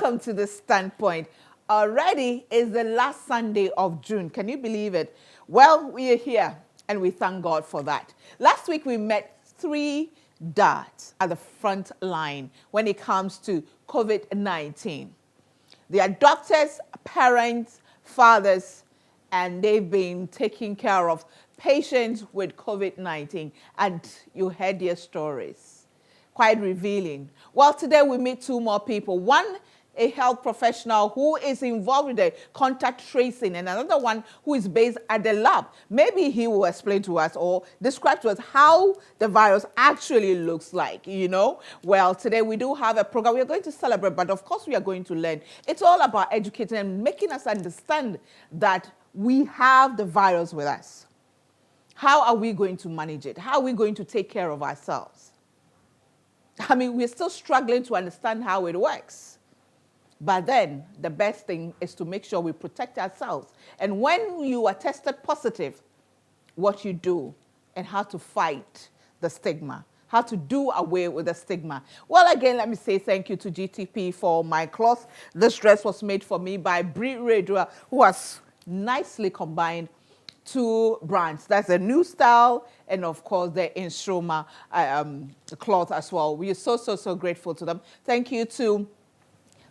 Welcome to the Standpoint. Already is the last Sunday of June. Can you believe it? Well, we are here and we thank God for that. Last week we met 3 dads at the front line when it comes to COVID-19. They are doctors, parents, fathers, and they've been taking care of patients with COVID-19. And you heard their stories. Quite revealing. Well, today we meet 2 more people. One, a health professional who is involved with the contact tracing, and another one who is based at the lab. Maybe he will explain to us or describe to us how the virus actually looks like, you know. Well, today we do have a program. We are going to celebrate, but of course we are going to learn. It's all about educating and making us understand that we have the virus with us. How are we going to manage it? How are we going to take care of ourselves? I mean, we're still struggling to understand how it works. But then the best thing is to make sure we protect ourselves. And when you are tested positive, what you do and how to fight the stigma, how to do away with the stigma. Well, again, let me say thank you to GTP for my cloth. This dress was made for me by Brie Redua, who has nicely combined 2 brands. That's a new style and, of course, the Instroma cloth as well. We are so grateful to them. Thank you to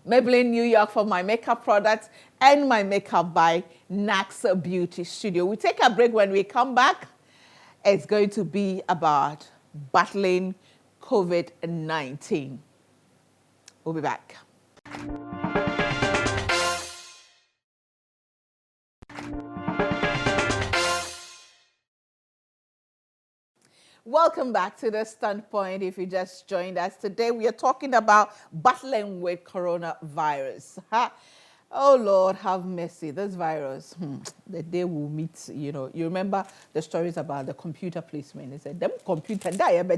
Maybelline New York for my makeup products and my makeup by Nax Beauty Studio. We take a break. When we come back, it's going to be about battling COVID-19. We'll be back. Welcome back to the Standpoint. If you just joined us today, we are talking about battling with coronavirus. Oh, Lord, have mercy. This virus, the day we'll meet, you know. You remember the stories about the computer policemen. They said, them computer, them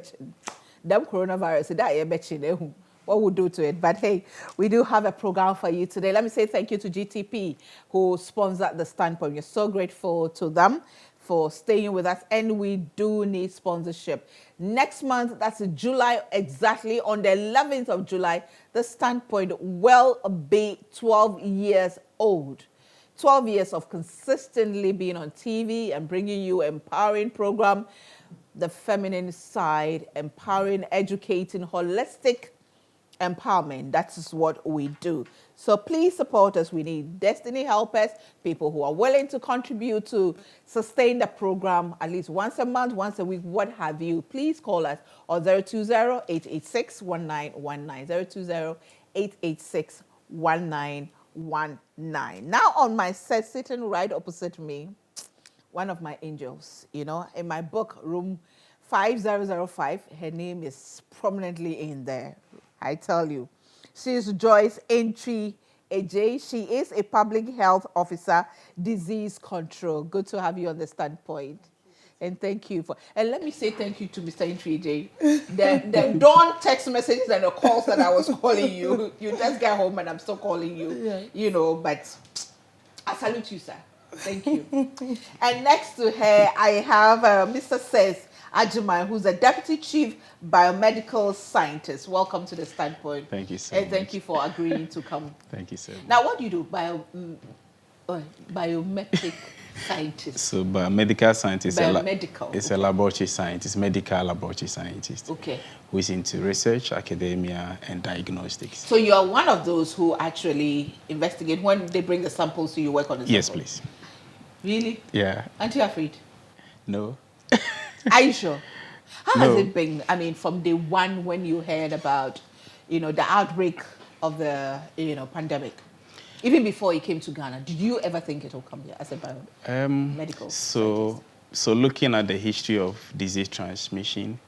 coronavirus, what we'll do to it. But hey, we do have a program for you today. Let me say thank you to GTP, who sponsored the Standpoint. We're so grateful to them for staying with us, and we do need sponsorship. Next month, that's July, exactly on the 11th of July, the Standpoint will be 12 years old. 12 years of consistently being on TV and bringing you empowering program, the feminine side, empowering, educating, holistic empowerment. That is what we do. So please support us. We need destiny helpers, people who are willing to contribute to sustain the program at least once a month, once a week, what have you. Please call us on 020-886-1919, 020-886-1919. Now on my set, sitting right opposite me, one of my angels, you know, in my book, room 5005, her name is prominently in there. I tell you. She's Joyce Entry AJ. She is a public health officer, disease control. Good to have you on the Standpoint. And thank you for, and let me say thank you to Mr. Entry AJ. The dawn text messages and the calls that I was calling you, you just get home and I'm still calling you, yeah. You know, but I salute you, sir. Thank you. And next to her, I have Mr. Seth Ajimai, who's a Deputy Chief Biomedical Scientist. Welcome to the Standpoint. Thank you so much. And thank you for agreeing to come. Thank you so much. Now, what do you do? Biometric scientist. So, biomedical scientist biomedical. Is a laboratory scientist, medical laboratory scientist. Okay. Who is into research, academia, and diagnostics. So you are one of those who actually investigate when they bring the samples, so you work on the samples? Yes, please. Really? Yeah. Aren't you afraid? No. Are you sure? How has it been? I mean, from day one when you heard about, you know, the outbreak of the, you know, pandemic, even before it came to Ghana, did you ever think it will come here as a biomedical scientist? So looking at the history of disease transmission,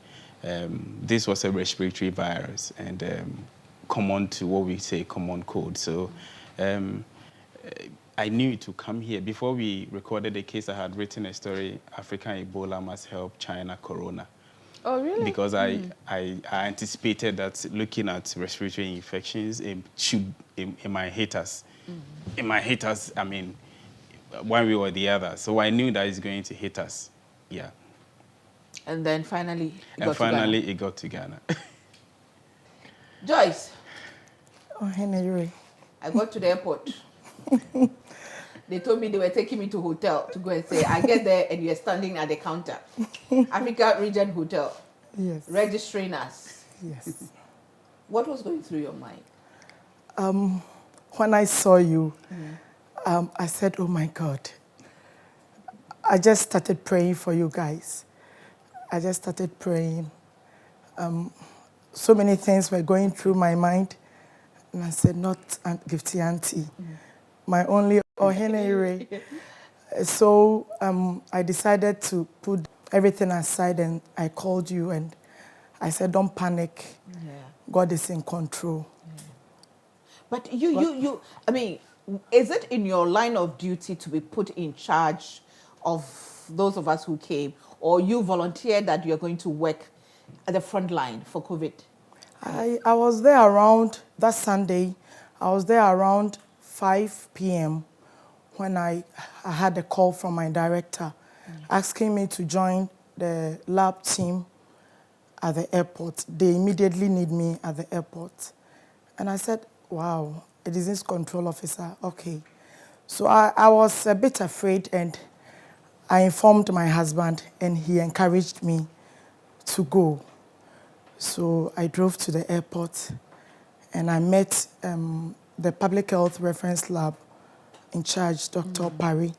this was a respiratory virus and common to what we say common cold. So I knew it would come here. Before we recorded the case, I had written a story, African Ebola must help China Corona. Oh, really? Because I anticipated that looking at respiratory infections, it might hit us. It might hit us, I mean, one way or the other. So I knew that it's going to hit us. Yeah. And then finally, it got to Ghana. Joyce. Oh, Henry. I got to the airport. They told me they were taking me to hotel to go and say, I get there and you're standing at the counter. Africa Region Hotel. Yes. Registering us. Yes. What was going through your mind? When I saw you, I said, oh my God. I just started praying for you guys. I just started praying. So many things were going through my mind. And I said, not Gifty Auntie. My only Ohenere. So I decided to put everything aside and I called you and I said, don't panic. Yeah. God is in control. Yeah. But I mean, is it in your line of duty to be put in charge of those of us who came, or you volunteered that you're going to work at the front line for COVID? I was there around, that Sunday, I was there around 5 p.m. when I had a call from my director asking me to join the lab team at the airport. They immediately need me at the airport. And I said, wow, a disease control officer, okay. So I was a bit afraid and I informed my husband and he encouraged me to go. So I drove to the airport and I met the public health reference lab in charge, Dr. Parry.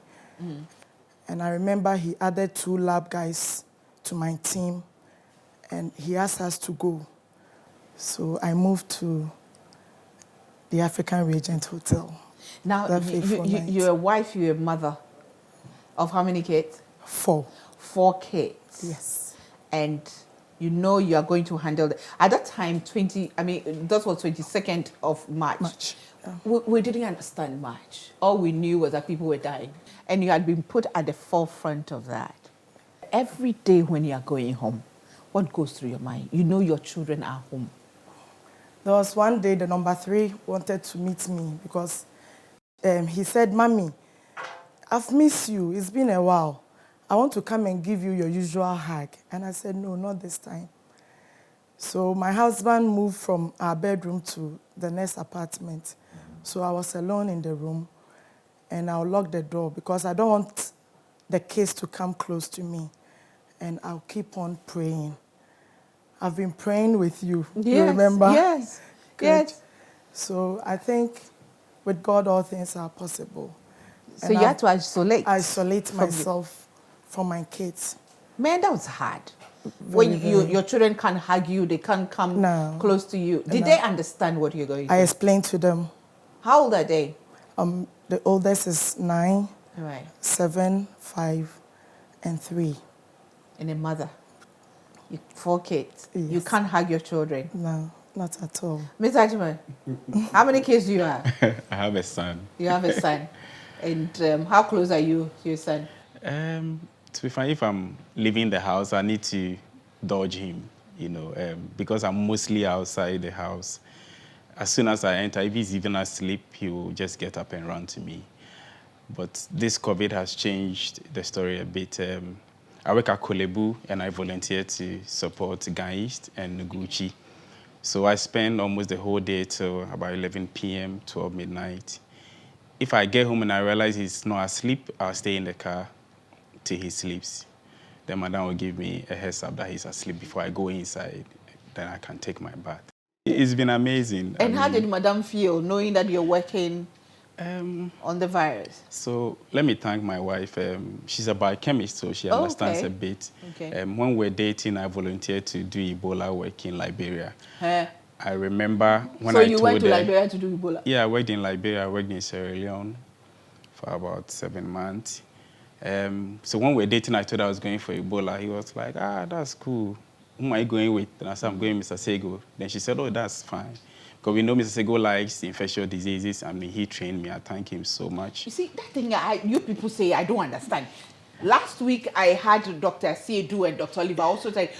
And I remember he added 2 lab guys to my team and he asked us to go. So I moved to the African Regent Hotel. Now, you're a wife, you're a mother of how many kids? 4. 4 kids. Yes. And you know you are going to handle at that time, that was 22nd of March. Yeah. We didn't understand much. All we knew was that people were dying. And you had been put at the forefront of that. Every day when you are going home, what goes through your mind? You know your children are home. There was one day the number 3 wanted to meet me because he said, Mommy, I've missed you. It's been a while. I want to come and give you your usual hug. And I said, no, not this time. So my husband moved from our bedroom to the next apartment. So I was alone in the room and I'll lock the door because I don't want the kids to come close to me. And I'll keep on praying. I've been praying with you. Yes, you remember? Yes. Good. Yes. So I think with God all things are possible. So and you had to isolate myself from my kids. Man, that was hard. When your children can't hug you, they can't come close to you. Did they understand what you're going through? I explained to them. How old are they? The oldest is 9, right. 7, 5, and 3. And a mother. 4 kids. Yes. You can't hug your children. No, not at all. Ms. Ajman, how many kids do you have? I have a son. You have a son. And how close are you to your son? To be frank, if I'm leaving the house, I need to dodge him, because I'm mostly outside the house. As soon as I enter, if he's even asleep, he will just get up and run to me. But this COVID has changed the story a bit. I work at Kolebu and I volunteer to support Gan East and Noguchi. So I spend almost the whole day till about 11 p.m., 12 midnight. If I get home and I realize he's not asleep, I'll stay in the car till he sleeps. Then madam will give me a heads up that he's asleep before I go inside. Then I can take my bath. It's been amazing. And how did madam feel knowing that you're working on the virus? So let me thank my wife. She's a biochemist, so she understands a bit. Okay. When we're dating, I volunteered to do Ebola work in Liberia. I remember when I told her... So you went to Liberia to do Ebola? Yeah, I worked in Liberia. I worked in Sierra Leone for about 7 months. So when we were dating, I told her I was going for Ebola. He was like, that's cool. Who am I going with? And I said, I'm going with Mr. Sego. Then she said, oh, that's fine. Because we know Mr. Sego likes infectious diseases. I mean, he trained me. I thank him so much. You see, that thing you people say, I don't understand. Last week, I had Dr. Siedu and Dr. Oliver also say,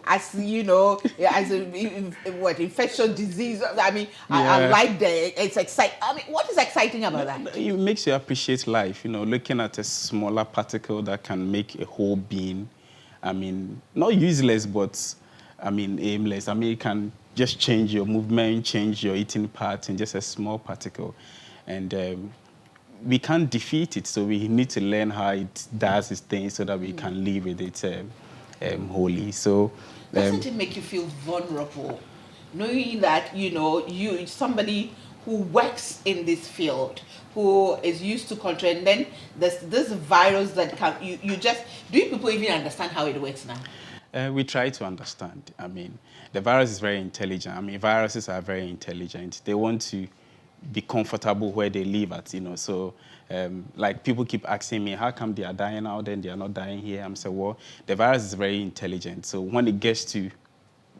as you know, as infectious disease. I mean, I like it's exciting. I mean, what is exciting about that? It makes you appreciate life, looking at a smaller particle that can make a whole being. I mean, not useless, but, aimless. I mean, it can just change your movement, change your eating pattern, just a small particle. And we can't defeat it, so we need to learn how it does its thing so that we can live with it wholly. So, doesn't it make you feel vulnerable, knowing that you somebody who works in this field, who is used to control, and then there's this virus that do you people even understand how it works now? We try to understand. I mean, the virus is very intelligent. I mean, viruses are very intelligent. They want to be comfortable where they live at, So, like, people keep asking me, how come they are dying out then they are not dying here? I'm saying, well, the virus is very intelligent. So when it gets to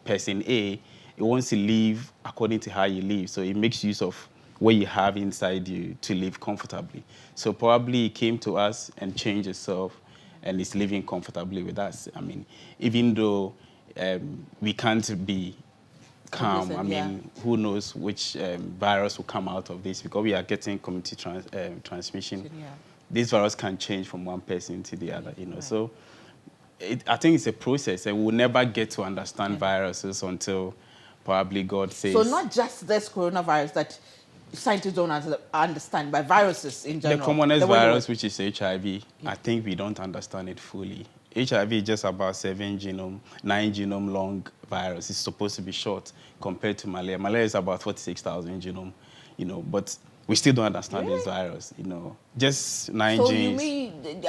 person A, it wants to live according to how you live. So it makes use of what you have inside you to live comfortably. So probably it came to us and changed itself and is living comfortably with us. I mean, even though we can't be calm, I mean, who knows which virus will come out of this, because we are getting community transmission. Yeah. This virus can change from one person to the other, Right. So I think it's a process, and we'll never get to understand viruses until probably God says. So not just this coronavirus that scientists don't understand, but viruses in general. The commonest virus, which is HIV, I think we don't understand it fully. HIV is just about 9 genome long virus. It's supposed to be short compared to malaria. Malaria is about 46,000 genome, but we still don't understand this virus, just 9 genes. So you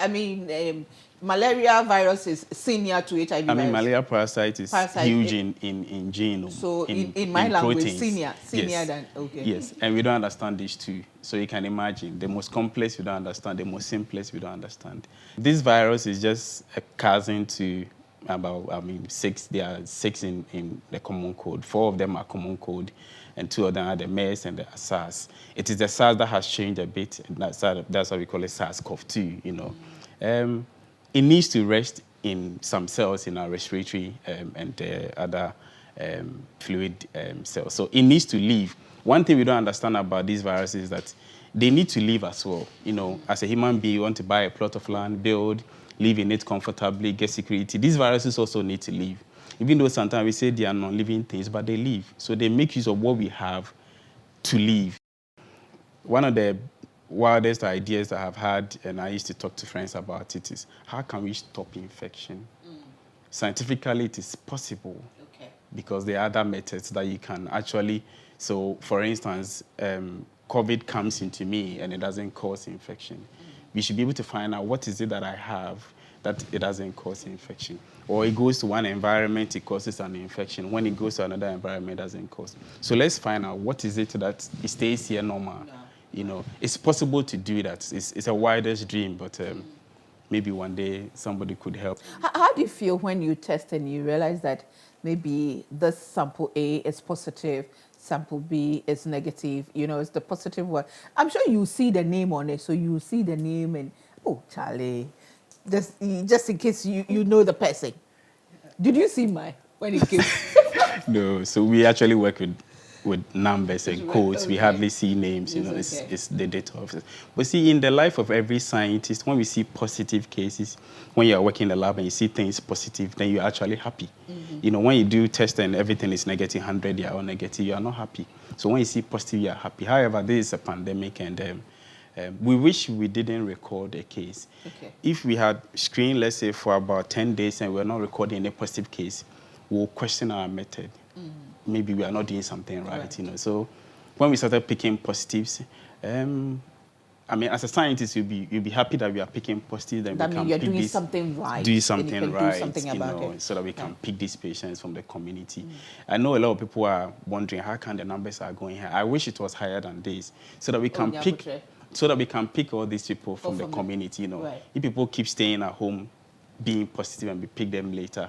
mean, malaria virus is senior to HIV virus? I mean, malaria parasite is huge in genome. So in my language, proteins. senior than, okay. Yes, and we don't understand these two. So you can imagine, the most complex we don't understand, the most simplest we don't understand. This virus is just a cousin to about, 6. There are 6 in the common code. 4 of them are common code, and 2 of them are the MERS and the SARS. It is the SARS that has changed a bit, and that's why we call it SARS-CoV-2, It needs to rest in some cells in our respiratory and other fluid cells. So it needs to live. One thing we don't understand about these viruses is that they need to live as well. As a human being, you want to buy a plot of land, build, live in it comfortably, get security. These viruses also need to live. Even though sometimes we say they are non-living things, but they live. So they make use of what we have to live. One of the wildest ideas I have had, and I used to talk to friends about it, is how can we stop infection? Scientifically, it is possible, because there are other methods that you can actually. So, for instance, COVID comes into me and it doesn't cause infection. We should be able to find out what is it that I have that it doesn't cause infection. Or it goes to one environment, it causes an infection. When it goes to another environment, it doesn't cause. So let's find out what is it that it stays here normal. It's possible to do that. It's a wildest dream, but maybe one day somebody could help. How do you feel when you test and you realize that maybe this sample A is positive, sample B is negative, it's the positive one? I'm sure you see the name on it, so you see the name and, oh, Charlie, just in case you know the person. Did you see mine when it came? No, so we actually work with numbers and codes. We hardly see names, it's the data of it. But see, in the life of every scientist, when we see positive cases, when you're working in the lab and you see things positive, then you're actually happy. When you do test and everything is negative, 100, you're all negative, you are not happy. So when you see positive, you're happy. However, this is a pandemic, and we wish we didn't record a case. If we had screened, let's say, for about 10 days and we're not recording a positive case, we'll question our method. Maybe we are not doing something right. So when we started picking positives, as a scientist, you'll be happy that we are picking positives. Then that we can you're pick doing this, something right. Do something right, do something about it. So that we can pick these patients from the community. I know a lot of people are wondering how come the numbers are going high. I wish it was higher than this, so that we can pick. So that we can pick all these people from the community, If people keep staying at home, being positive, and we pick them later,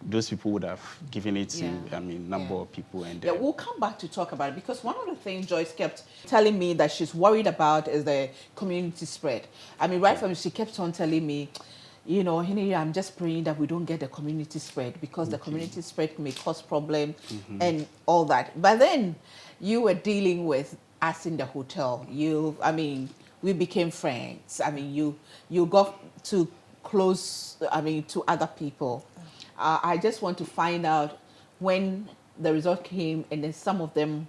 those people would have given it to, number of people. And we'll come back to talk about it, because one of the things Joyce kept telling me that she's worried about is the community spread. Right from she kept on telling me, I'm just praying that we don't get the community spread, because the community spread may cause problems and all that. But then you were dealing with us in the hotel. We became friends. You got too close, to other people. I just want to find out, when the result came, and then some of them,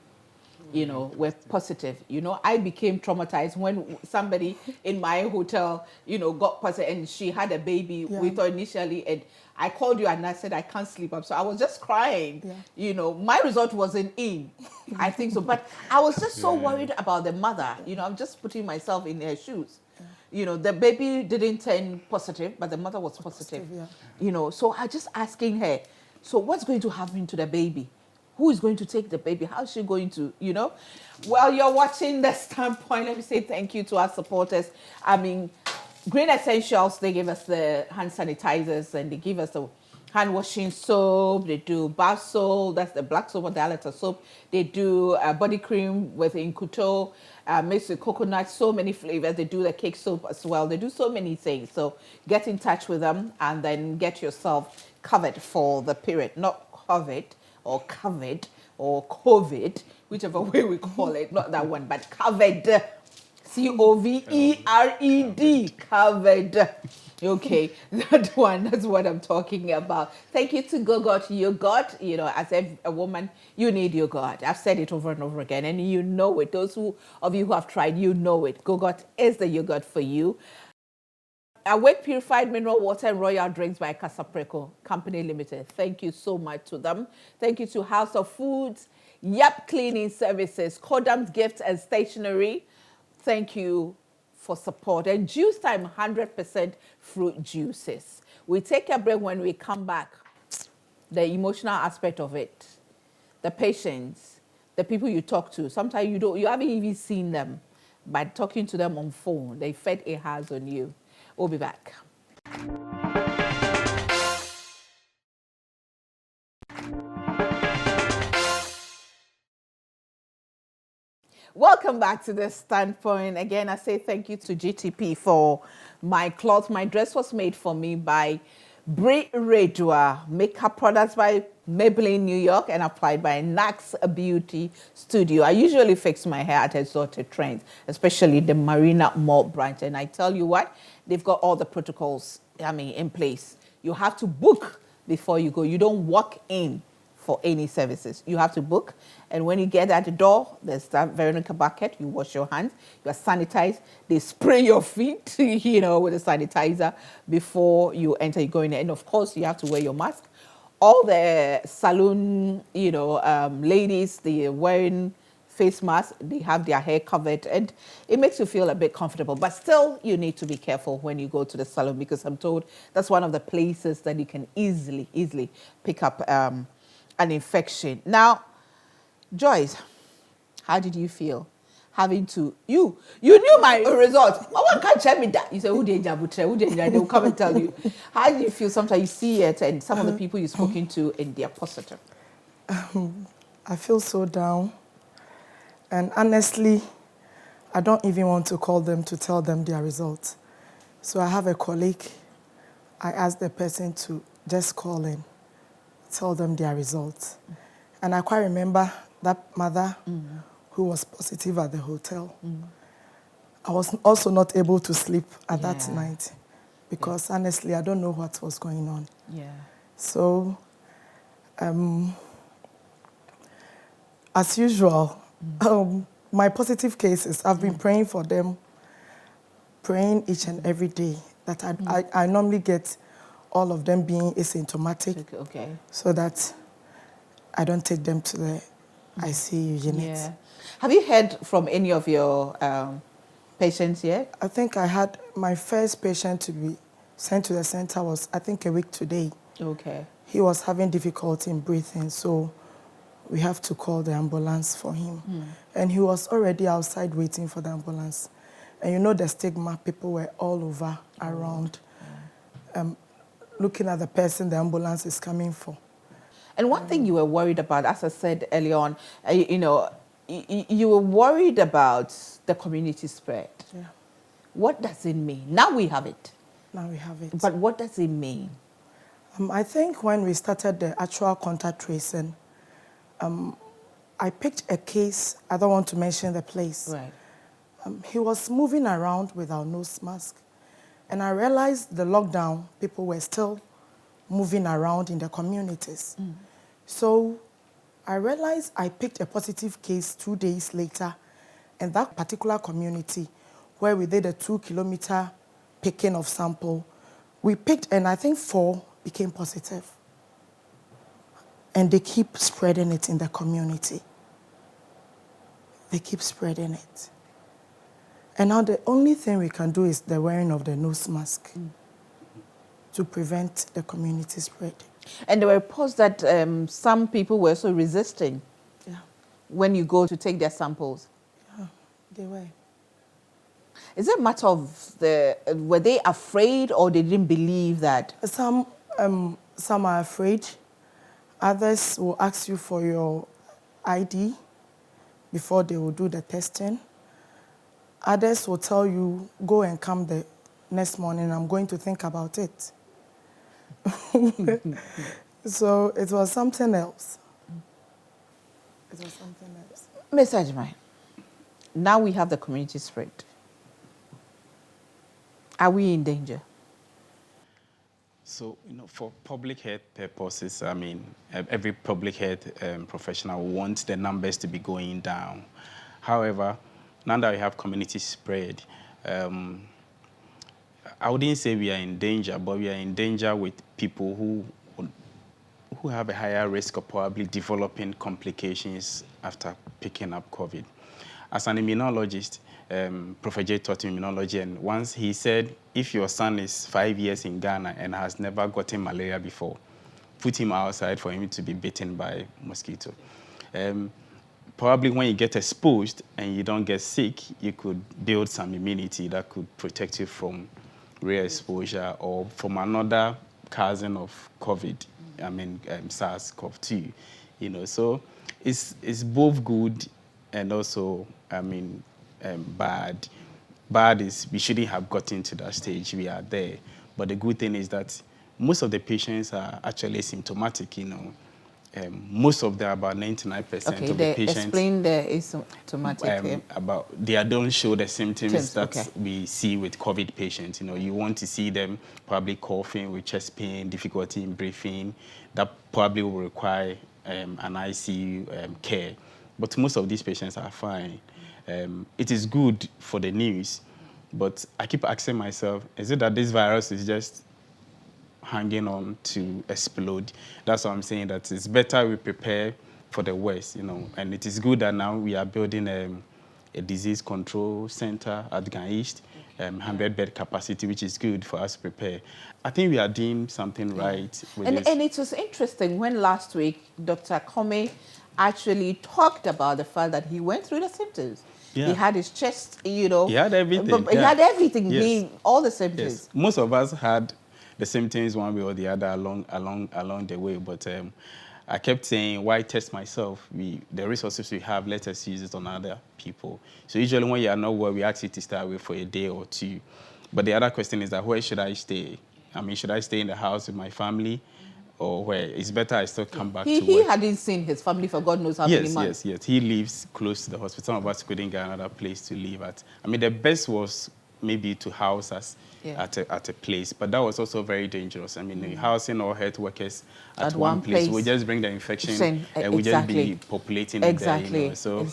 you know, were positive. You know, I became traumatized when somebody in my hotel, you know, got positive, and she had a baby with her initially, and I called you and I said I can't sleep up, so I was just crying. You know, my result wasn't in. I think so, but I was just so worried about the mother. You know, I'm just putting myself in her shoes. You know, the baby didn't turn positive, but the mother was positive. You know, so I just asking her, so what's going to happen to the baby? Who is going to take the baby? How is she going to, you know? Well, you're watching The Standpoint. Let me say thank you to our supporters. I mean, Green Essentials, they give us the hand sanitizers, and they give us the hand washing soap. They do bath soap, that's the black soap or dialysis soap. They do body cream with Inkuto, mixed with coconut, so many flavors. They do the cake soap as well. They do so many things. So get in touch with them and then get yourself covered for the period. Not COVID or COVID or COVID, whichever way we call it. Not that one, but covered. COVID, covered. Okay, that one, that's what I'm talking about. Thank you to Go-Got Yogurt. You know, as a woman, you need yogurt. I've said it over and over again, and you know it. Those of you who have tried, you know it. Go-Got is the yogurt for you. Awake Purified Mineral Water and Royal Drinks by Casapreco Company Limited. Thank you so much to them. Thank you to House of Foods, Yep Cleaning Services, Kodam's Gifts and Stationery. Thank you for support. And Juice Time, 100% fruit juices. We take a break. When we come back. The emotional aspect of it, the patients, the people you talk to. Sometimes you haven't even seen them, but talking to them on phone, the effect it has on you. We'll be back. Welcome back to The Standpoint. Again, I say thank you to GTP for my cloth. My dress was made for me by Brie Redua. Makeup products by Maybelline New York and applied by Nax Beauty Studio. I usually fix my hair at Exotic Trends, especially the Marina Mall branch. And I tell you what, they've got all the protocols, in place. You have to book before you go. You don't walk in for any services. You have to book. And when you get at the door, there's that Veronica bucket. You wash your hands. You are sanitized. They spray your feet, with a sanitizer before you enter. You go in there. And of course, you have to wear your mask. All the salon, ladies, they're wearing face masks. They have their hair covered. And it makes you feel a bit comfortable. But still, you need to be careful when you go to the salon, because I'm told that's one of the places that you can easily pick up an infection. Now, Joyce, how did you feel having to, you knew my result. One can't tell me that. You say, who did they will come and tell you. How do you feel sometimes you see it and some of the people you've spoken to and they're positive? I feel so down. And honestly, I don't even want to call them to tell them their results. So I have a colleague. I asked the person to just call in, tell them their results. And I quite remember that mother who was positive at the hotel. I was also not able to sleep at that night because honestly, I don't know what was going on. Yeah. So, as usual, my positive cases, I've been praying for them, praying each and every day that I normally get all of them being asymptomatic, so that I don't take them to the ICU unit. Yeah. Have you heard from any of your patients yet? I think I had my first patient to be sent to the center was, I think, a week today. Okay. He was having difficulty in breathing, so we have to call the ambulance for him. And he was already outside waiting for the ambulance. And the stigma, people were all over around, looking at the person the ambulance is coming for. And one thing you were worried about, as I said earlier on, you were worried about the community spread. Yeah. What does it mean? Now we have it. Now we have it. But what does it mean? I think when we started the actual contact tracing, I picked a case, I don't want to mention the place. Right. He was moving around without nose mask. And I realized the lockdown, people were still moving around in the communities. So I realized I picked a positive case 2 days later, and that particular community where we did a 2-kilometer picking of sample, we picked, and I think 4 became positive. And they keep spreading it in the community. They keep spreading it. And now the only thing we can do is the wearing of the nose mask to prevent the community spread. And there were reports that some people were also resisting when you go to take their samples. Yeah, they were. Is it a matter of were they afraid or they didn't believe that? Some are afraid. Others will ask you for your ID before they will do the testing. Others will tell you, go and come the next morning, I'm going to think about it. So it was something else. It was something else. Ms. Ajimai, now we have the community spread. Are we in danger? So, for public health purposes, I mean, every public health professional wants the numbers to be going down. However, now that we have community spread, I wouldn't say we are in danger, but we are in danger with people who have a higher risk of probably developing complications after picking up COVID. As an immunologist, Professor J taught immunology, and once he said, if your son is 5 years in Ghana and has never gotten malaria before, put him outside for him to be bitten by mosquito. Probably when you get exposed and you don't get sick, you could build some immunity that could protect you from re-exposure or from another cousin of COVID, I mean SARS-CoV-2. So it's both good and also, bad. Bad is we shouldn't have gotten to that stage. We are there. But the good thing is that most of the patients are actually symptomatic, most of them, about 99% of the patients. Explain the asymptomatic. They don't show the symptoms we see with COVID patients. You want to see them probably coughing with chest pain, difficulty in breathing. That probably will require an ICU care. But most of these patients are fine. It is good for the news, but I keep asking myself, is it that this virus is just hanging on to explode? That's why I'm saying that it's better we prepare for the worst, and it is good that now we are building a disease control center at Ghana East, 100-bed capacity, which is good for us to prepare. I think we are doing something right with this. And it was interesting when last week Dr. Kome actually talked about the fact that he went through the symptoms. Yeah. He had his chest, He had everything. He had everything, yes. All the symptoms. Yes. Most of us had the symptoms one way or the other along the way. But I kept saying, why test myself? The resources we have, let us use it on other people. So usually when you are not well, we ask you to stay away for a day or two. But the other question is that where should I stay? Should I stay in the house with my family? Or where? It's better I still come back to work. He hadn't seen his family for God knows how many months. Yes. He lives close to the hospital. Some of us couldn't get another place to live at. The best was maybe to house us at a place, but that was also very dangerous. Housing all health workers at one place, we just bring the infection and we just be populating it there. So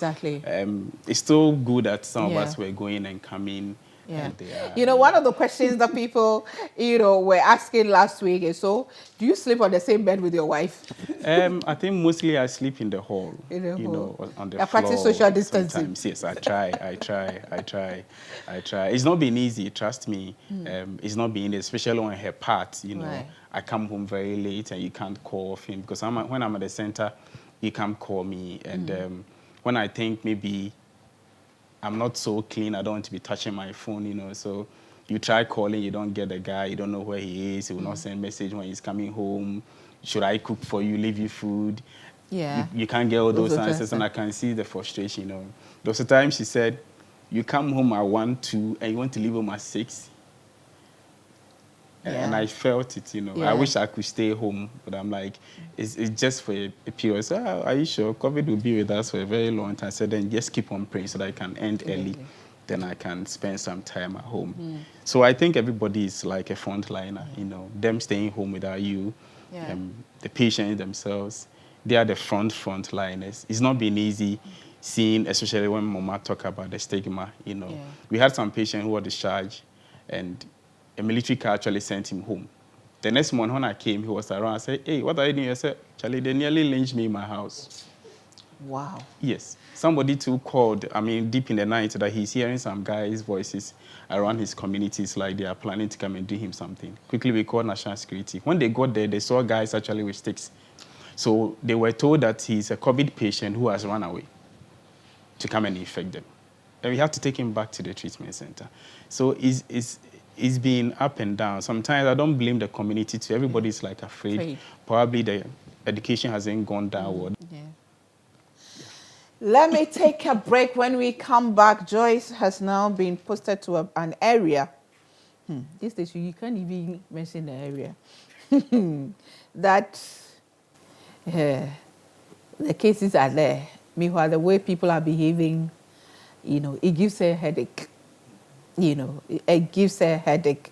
it's still good that some of us were going and coming. Yeah. One of the questions that people, were asking last week is, so do you sleep on the same bed with your wife? I think mostly I sleep in the hall, on the floor. I practice social distancing. Sometimes. Yes, I try. It's not been easy, trust me. It's not been easy, especially on her part, Right. I come home very late and you can't call him because when I'm at the center, you can't call me. And when I think maybe I'm not so clean, I don't want to be touching my phone, so you try calling, you don't get the guy, you don't know where he is, he will not send message when he's coming home. Should I cook for you, leave you food? Yeah. You can't get all those answers, and I can see the frustration, There was a time she said, you come home at 1, 2, and you want to leave home at 6. Yeah. And I felt it, I wish I could stay home, but I'm like, it's just for a period. So, are you sure COVID will be with us for a very long time? So then just keep on praying so that I can end early. Then I can spend some time at home. So I think everybody is like a frontliner, them staying home without you, the patients themselves, they are the frontliners. It's not been easy seeing, especially when Mama talk about the stigma, you know. Yeah. We had some patient who were discharged, and a military car actually sent him home. The next morning when I came, he was around. I said, hey, what are you doing? I said, Charlie, they nearly lynched me in my house. Wow. Yes. Somebody too called, deep in the night, that he's hearing some guys' voices around his communities, like they are planning to come and do him something. Quickly, we called National Security. When they got there, they saw guys actually with sticks. So they were told that he's a COVID patient who has run away to come and infect them. And we have to take him back to the treatment center. So it's been up and down. Sometimes I don't blame the community too. Everybody's like afraid. Probably the education hasn't gone downward. Yeah. Let me take a break. When we come back, Joyce has now been posted to an area. These days, you can't even mention the area. That the cases are there. Meanwhile, the way people are behaving, you know, it gives a headache. You know, it gives a headache.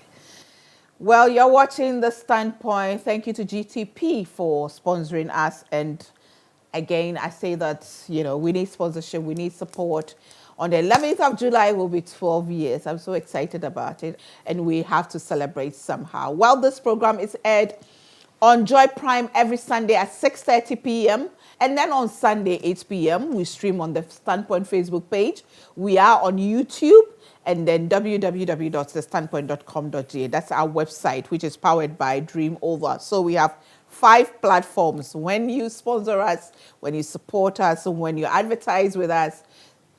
Well, you're watching The Standpoint. Thank you to GTP for sponsoring us. And again, I say that, you know, we need sponsorship, we need support. On the 11th of July will be 12 years. I'm so excited about it. And we have to celebrate somehow. Well, this program is aired on Joy Prime every Sunday at 6:30 p.m. And then on Sunday, 8 p.m., we stream on the Standpoint Facebook page. We are on YouTube. And then www.thestandpoint.com.ga. That's our website, which is powered by Dream Over. So we have 5 platforms. When you sponsor us, when you support us, when you advertise with us,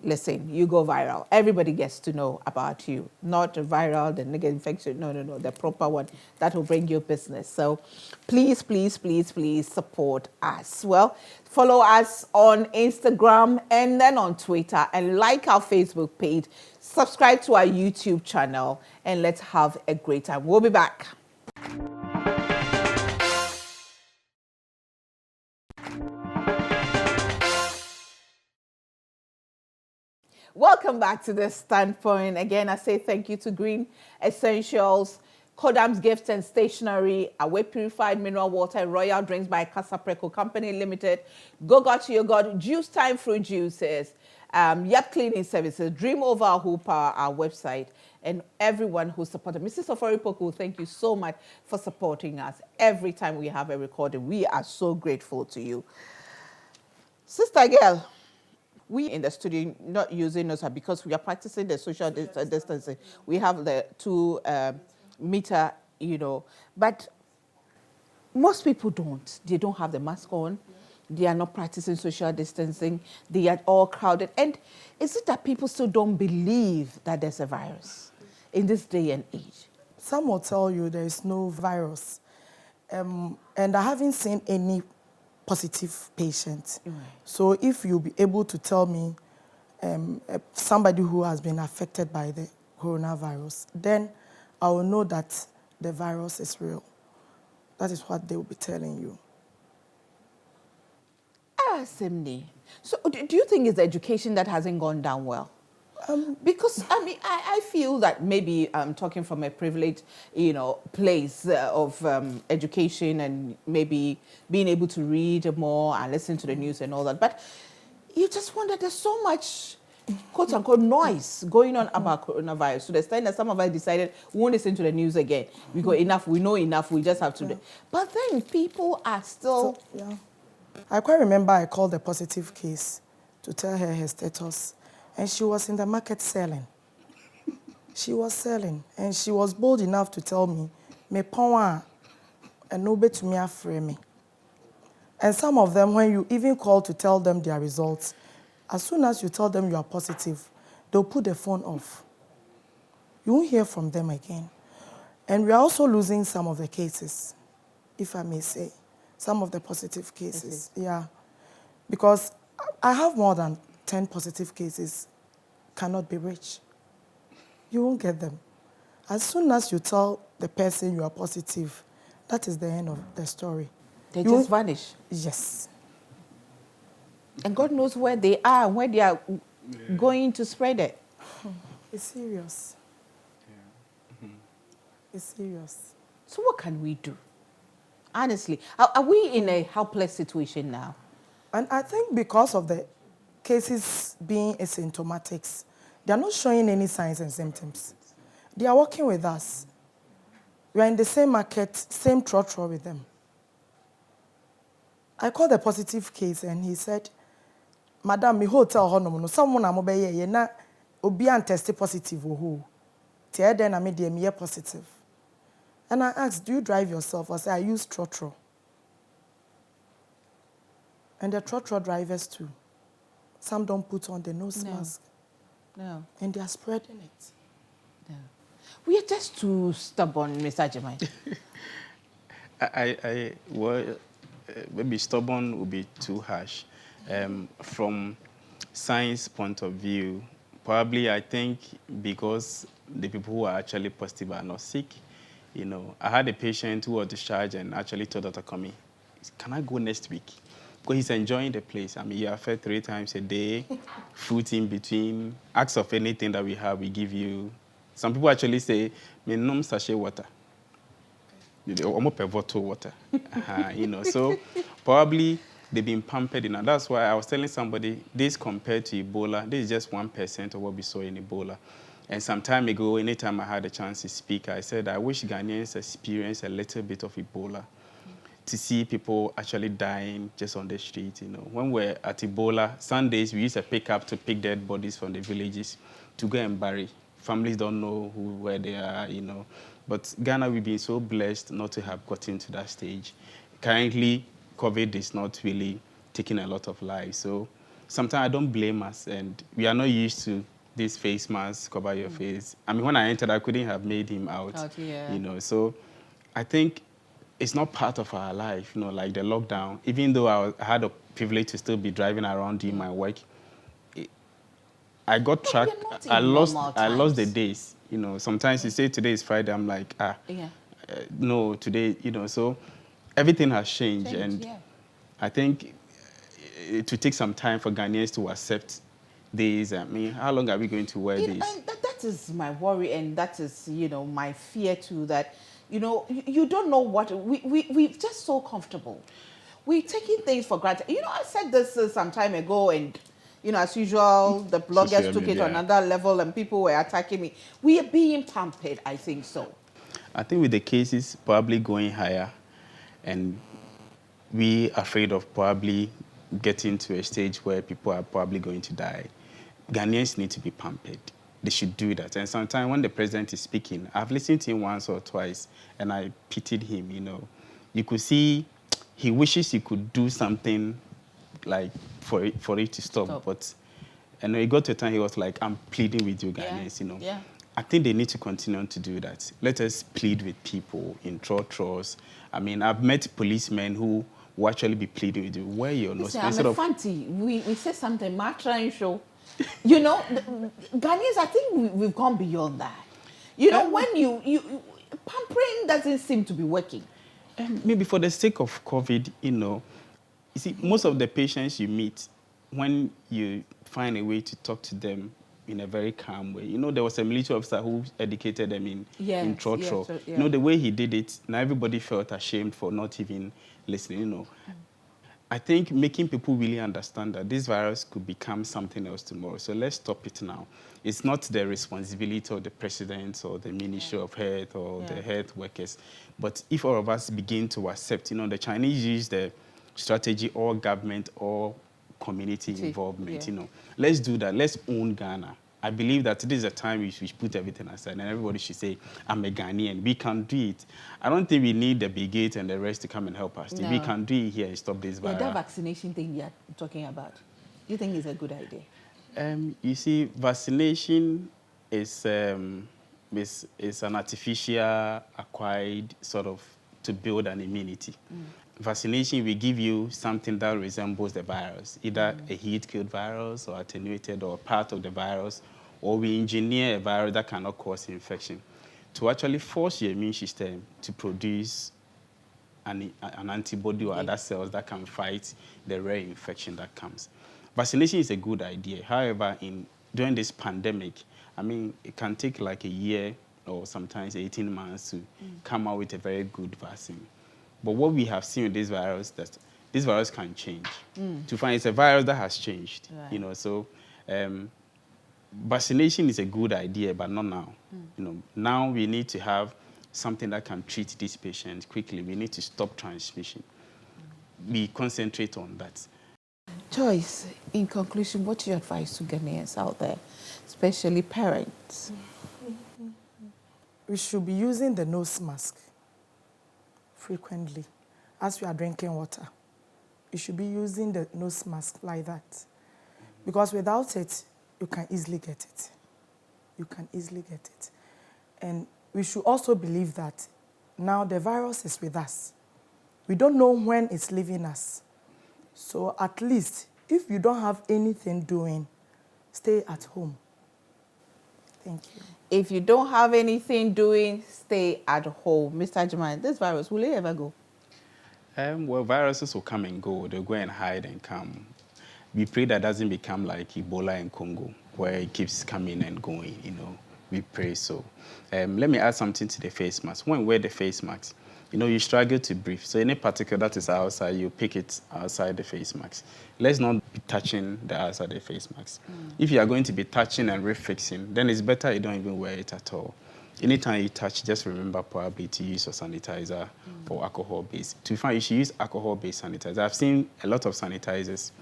listen, you go viral. Everybody gets to know about you. Not viral, the negative infection. No, the proper one. That will bring you business. So please, please, please, please support us. Well, follow us on Instagram and then on Twitter, and like our Facebook page. Subscribe to our YouTube channel, and let's have a great time. We'll be back. Welcome back to The Standpoint. Again, I say thank you to Green Essentials, Kodam's Gifts and Stationery, Away Purified Mineral Water, and Royal Drinks by Casa Preco Company Limited, Go Got Your God, Juice Time Fruit Juices, Yacht Cleaning Services, Dream Over Hooper, our website, and everyone who supported. Mrs. Ofori Poku, thank you so much for supporting us. Every time we have a recording, we are so grateful to you. Sister girl, we in the studio not using us because we are practicing the social distancing. We have the 2 meter, you know, but most people don't. They don't have the mask on. They are not practicing social distancing. They are all crowded. And is it that people still don't believe that there's a virus in this day and age? Some will tell you there is no virus. And I haven't seen any positive patient. Right. So if you'll be able to tell me somebody who has been affected by the coronavirus, then I will know that the virus is real. That is what they will be telling you. Simni. So do you think it's education that hasn't gone down well? Because, I feel that maybe I'm talking from a privileged, you know, place of education and maybe being able to read more and listen to the news and all that. But you just wonder, there's so much, quote unquote, noise going on about coronavirus to the extent that some of us decided we won't listen to the news again. We got enough, we know enough, we just have to do. But then people are still... Yeah. I quite remember I called a positive case to tell her status. And she was in the market selling. She was selling. And she was bold enough to tell me, me pawa and no bet to me afraid me. And some of them, when you even call to tell them their results, as soon as you tell them you are positive, they'll put the phone off. You won't hear from them again. And we are also losing some of the cases, if I may say. Some of the positive cases, yeah. Because I have more than 10 positive cases, cannot be reached. You won't get them. As soon as you tell the person you are positive, that is the end of the story. They just vanish. Yes. And God knows where they are, where they are going to spread it. It's serious. It's serious. So what can we do? Honestly, are we in a helpless situation now? And I think because of the cases being asymptomatics, they are not showing any signs and symptoms. They are working with us. We are in the same market, same trotro with them. I called the positive case and he said, Madam, me hotel honom no someone am obeye ye na obi an test positive wo ho. Tie den na me dey me positive. And I asked, do you drive yourself? I said, I use trotro. And the trotro drivers too. Some don't put on the nose mask. No. And they are spreading it. No. We are just too stubborn, Mr. Jemai. Well, maybe stubborn would be too harsh. From science point of view, probably I think because the people who are actually positive are not sick. You know, I had a patient who was discharged and actually told Dr. Komi, can I go next week? Because he's enjoying the place. I mean, you are fed 3 times a day, fruit in between. Ask of anything that we have, we give you. Some people actually say, me nom sachet water. Almost per bottle water. You know, so probably they've been pampered enough. That's why I was telling somebody, this compared to Ebola, this is just 1% of what we saw in Ebola. And some time ago, anytime I had a chance to speak, I said, I wish Ghanaians experience a little bit of Ebola to see people actually dying just on the street. You know, when we're at Ebola, Sundays, we used a pickup to pick dead bodies from the villages to go and bury. Families don't know where they are, you know. But Ghana, we've been so blessed not to have gotten to that stage. Currently, COVID is not really taking a lot of lives. So sometimes I don't blame us, and we are not used to this face mask, cover your face. I mean, when I entered, I couldn't have made him out, you know. So I think it's not part of our life, you know, like the lockdown. Even though I had a privilege to still be driving around doing my work, I got tracked. I lost the days. You know, sometimes you say today is Friday, I'm like, no, today, you know. So everything has changed, and I think it will take some time for Ghanaians to accept this. I mean, how long are we going to wear this? And that is my worry, and that is, you know, my fear too, that, you know, you don't know what, we're just so comfortable. We're taking things for granted. You know, I said this some time ago, and, you know, as usual, the bloggers took it on another level and people were attacking me. We are being pampered, I think so. I think with the cases probably going higher, and we are afraid of probably getting to a stage where people are probably going to die, Ghanaians need to be pampered. They should do that. And sometimes when the president is speaking, I've listened to him once or twice, and I pitied him, you know. You could see he wishes he could do something like for it to stop. But and when he got to a time, he was like, I'm pleading with you, Ghanaians, you know. Yeah. I think they need to continue to do that. Let us plead with people in trotros. I mean, I've met policemen who will actually be pleading with you. Where you're not I'm a fancy. We say something, Matra and show. You know, Ghanaians, I think we've gone beyond that. You know, when you pampering doesn't seem to be working. Maybe for the sake of COVID, you know, you see, most of the patients you meet, when you find a way to talk to them in a very calm way. You know, there was a military officer who educated them in trotro. You know, the way he did it, now everybody felt ashamed for not even listening, you know. I think making people really understand that this virus could become something else tomorrow. So let's stop it now. It's not the responsibility of the president or the Ministry of Health or the health workers. But if all of us begin to accept, you know, the Chinese use the strategy, all government, all community involvement, you know. Let's do that. Let's own Ghana. I believe that this is a time we should put everything aside and everybody should say, I'm a Ghanaian. We can do it. I don't think we need the Bill Gates and the rest to come and help us. No. We can do it here and stop this virus. That vaccination thing you're talking about, do you think is a good idea? You see, vaccination is an artificial acquired sort of to build an immunity. Vaccination will give you something that resembles the virus, either a heat-killed virus or attenuated or part of the virus, or we engineer a virus that cannot cause infection to actually force your immune system to produce an antibody or other cells that can fight the rare infection that comes. Vaccination is a good idea. However, during this pandemic, I mean, it can take like a year or sometimes 18 months to come out with a very good vaccine. But what we have seen with this virus, that this virus can change. To find it's a virus that has changed, Right. you know. So vaccination is a good idea, but not now. You know, now we need to have something that can treat these patients quickly. We need to stop transmission. We concentrate on that. Joyce, in conclusion, what's your advice to Ghanaians out there, especially parents? We should be using the nose mask frequently as we are drinking water. You should be using the nose mask like that. Because without it, you can easily get it. You can easily get it. And we should also believe that now the virus is with us. We don't know when it's leaving us. So at least, if you don't have anything doing, stay at home. Thank you. If you don't have anything doing, stay at home. Mr. Jaman, this virus, will it ever go? Well, viruses will come and go. They'll go and hide and come. We pray that doesn't become like Ebola in Congo, where it keeps coming and going, you know. We pray so. Let me add something to the face mask. When we wear the face mask, you know, you struggle to breathe. So any particle that is outside, you pick it outside the face mask. Let's not be touching the outside of the face mask. If you are going to be touching and refixing, then it's better you don't even wear it at all. Anytime you touch, just remember probably to use a sanitizer or alcohol-based. To find, you should use alcohol-based sanitizer. I've seen a lot of sanitizers.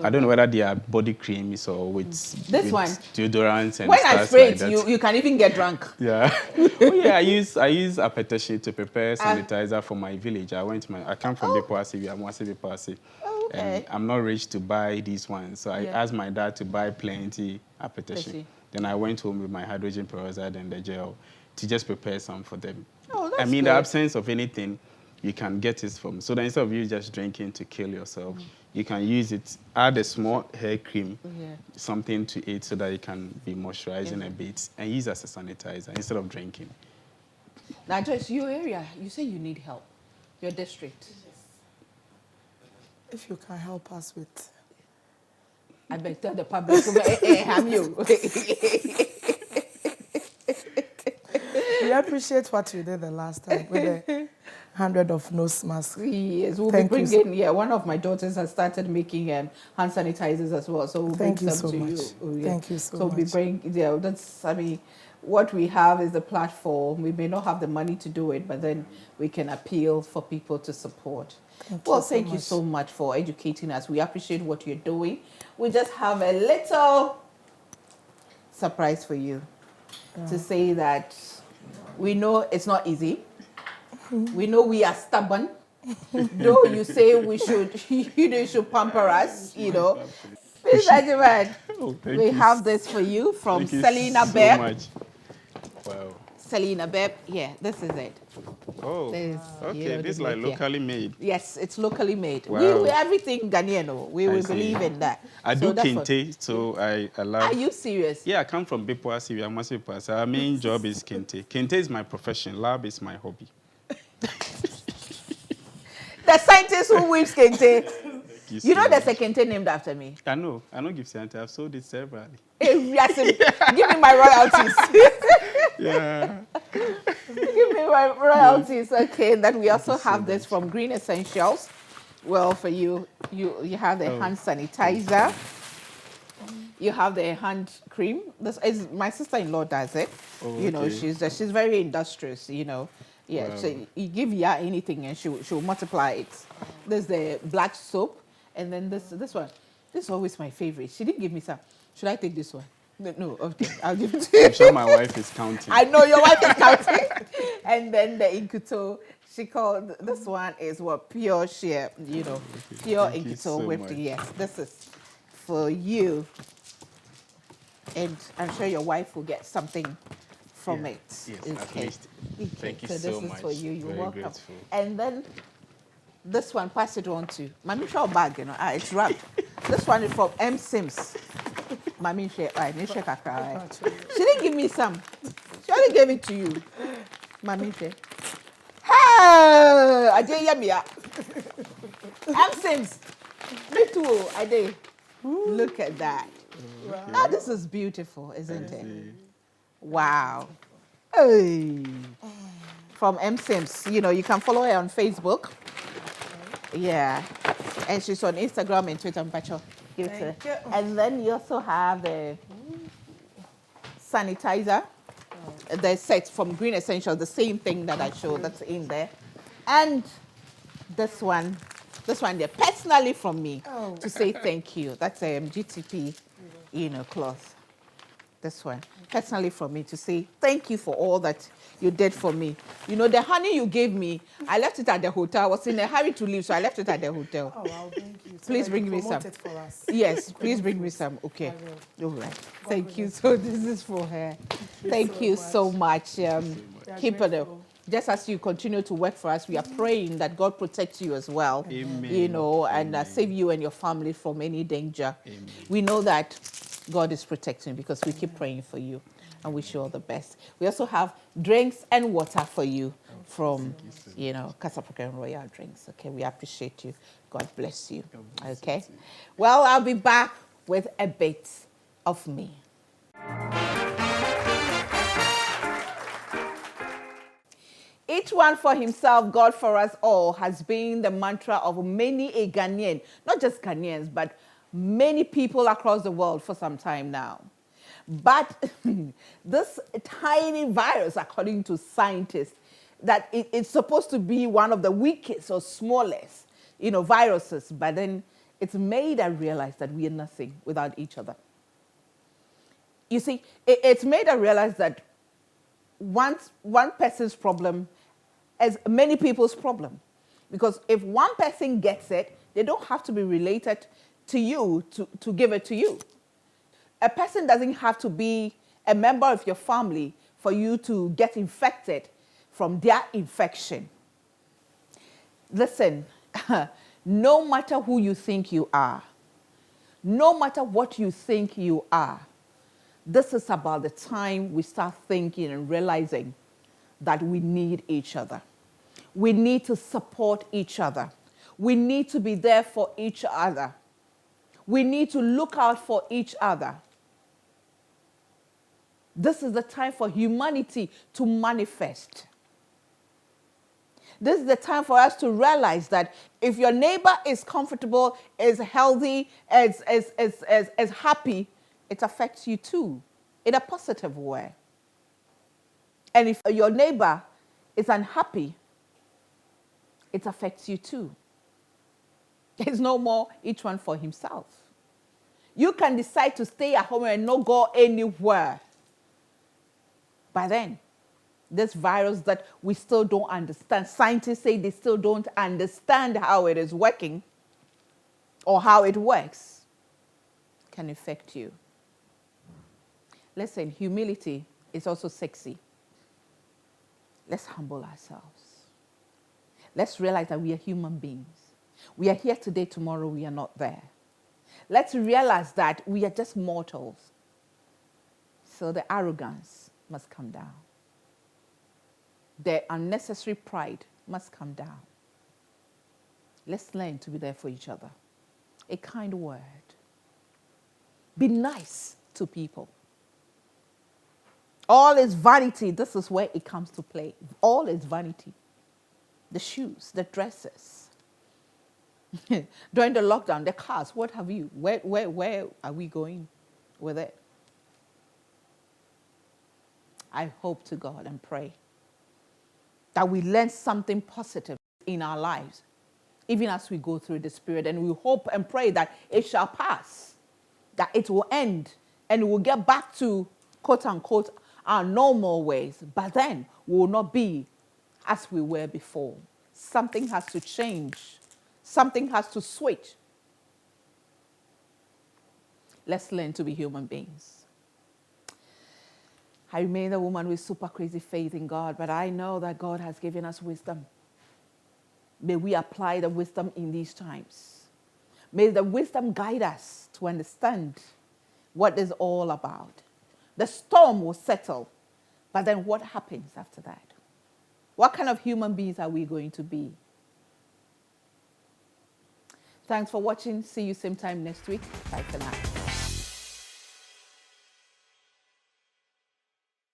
I don't know whether they are body creams or with deodorants and when stuff I spray like it, that. you can even get drunk. Yeah. Oh, yeah, I use apetashi to prepare sanitizer for my village. I come from Bepoasi, I'm Bepoasi. Oh, okay. And I'm not rich to buy these ones. So I asked my dad to buy plenty apetashi. Then I went home with my hydrogen peroxide and the gel to just prepare some for them. Oh, that's I mean, good. the absence of anything, you can get it from. So then instead of you just drinking to kill yourself, you can use it, add a small hair cream, something to it so that you can be moisturizing a bit and use as a sanitizer instead of drinking. Now, Joyce, your area, you say you need help. Your district. If you can help us with... I beg tell the public, I'm you. We appreciate what you did the last time with the 100 of nose masks. Yes, we'll Thank be you bringing, one of my daughters has started making hand sanitizers as well, so we'll bring Thank you some so to much. you. Oh, yeah. Thank you so So we'll be much. bringing, that's, I mean, what we have is the platform. We may not have the money to do it, but then we can appeal for people to support. Thank you so much for educating us. We appreciate what you're doing. We just have a little surprise for you to say that we know it's not easy. We know we are stubborn. Though you say we should, you should pamper us, you know. Mr. Ajman, we have this for you from Selena Beb. Thank you so much. Wow. Selena Beb, this is it. Oh, okay. This is like locally made. Yes, it's locally made. Wow. We everything Ghanaian. We believe in that. I do kente, so I love. Are you serious? Yeah, I come from Bepoasi. I'm also Bepoasi. Our main job is kente. Kente is my profession. Lab is my hobby. The scientist who weaves kente. You know there's a kente named after me. I know. I know Gifty. I've sold it severally. Yes, give me my royalties. Yeah. Give me my royalties. Okay, and then we also have this from Green Essentials. Well, for you have the hand sanitizer. You have the hand cream. This is my sister-in-law does it. Oh, you know, okay. she's very industrious. You know, yeah. Wow. So you give her anything and she'll multiply it. There's the black soap, and then this one. This is always my favorite. She didn't give me some. Should I take this one? No, okay, I'll give it to you. I'm sure my wife is counting. I know your wife is counting. And then the Incuto, she called, this one is pure shea, you know, pure Thank you Incuto so whipped. much. Yes, this is for you. And I'm sure your wife will get something from it. Yes, okay. at least. Thank you so so this much. is for you. You're Very welcome. grateful. And then this one, pass it on to Mami Shaw bag, you know. It's wrapped. This one is from M. Sims. Mami Shaw, she didn't give me some. She only gave it to you. Mami Shaw. Hey, I did yamia. M. Sims. Me too, I did. Look at that. Wow. Now this is beautiful, isn't it? Wow. Hey. From M. Sims. You know, you can follow her on Facebook. Yeah. And she's on Instagram and Twitter. Mpacho. Give it to her. Thank you. And then you also have the sanitizer. The set from Green Essentials, the same thing that I showed, that's in there. And this one there, personally from me, to say thank you. That's a GTP, cloth. This one, personally from me, to say thank you for all that you did for me. The honey you gave me, I left it at the hotel. I was in a hurry to leave, so I left it at the hotel. Oh, wow, thank you. So Please that bring you me promote some. it for us. Yes, please bring me some. Okay. I will. All right. Thank you. So this is for her. Thank you so much. Keep it up. Just as you continue to work for us, we are praying that God protects you as well. Amen. And save you and your family from any danger. Amen. We know that God is protecting because we keep praying for you and wish you all the best. We also have drinks and water for you from, Casa African Royal Drinks. Okay, we appreciate you. God bless you. Okay. Well, I'll be back with a bit of me. Each one for himself, God for us all, has been the mantra of many a Ghanaian, not just Ghanaians, but many people across the world for some time now. But this tiny virus, according to scientists, that it's supposed to be one of the weakest or smallest, viruses, but then it's made us realize that we are nothing without each other. You see, it's made us realize that one person's problem is many people's problem. Because if one person gets it, they don't have to be related to you to give it to you. A person doesn't have to be a member of your family for you to get infected from their infection. Listen, no matter who you think you are, no matter what you think you are, this is about the time we start thinking and realizing that we need each other. We need to support each other. We need to be there for each other. We need to look out for each other. This is the time for humanity to manifest. This is the time for us to realize that if your neighbor is comfortable, is healthy, is happy, it affects you too, in a positive way. And if your neighbor is unhappy, it affects you too. It's no more each one for himself. You can decide to stay at home and not go anywhere. But then, this virus that we still don't understand, scientists say they still don't understand how it is working or how it works, can affect you. Listen, humility is also sexy. Let's humble ourselves. Let's realize that we are human beings. We are here today, tomorrow we are not there. Let's realize that we are just mortals. So the arrogance must come down. The unnecessary pride must come down. Let's learn to be there for each other. A kind word. Be nice to people. All is vanity. This is where it comes to play. All is vanity. The shoes, the dresses. During the lockdown, the cars, what have you? Where are we going with it? I hope to God and pray that we learn something positive in our lives, even as we go through this period. And we hope and pray that it shall pass, that it will end, and we'll get back to, quote unquote, our normal ways. But then we will not be as we were before. Something has to change. Something has to switch. Let's learn to be human beings. I remain a woman with super crazy faith in God, but I know that God has given us wisdom. May we apply the wisdom in these times. May the wisdom guide us to understand what it's all about. The storm will settle, but then what happens after that? What kind of human beings are we going to be? Thanks for watching. See you same time next week. Bye for now.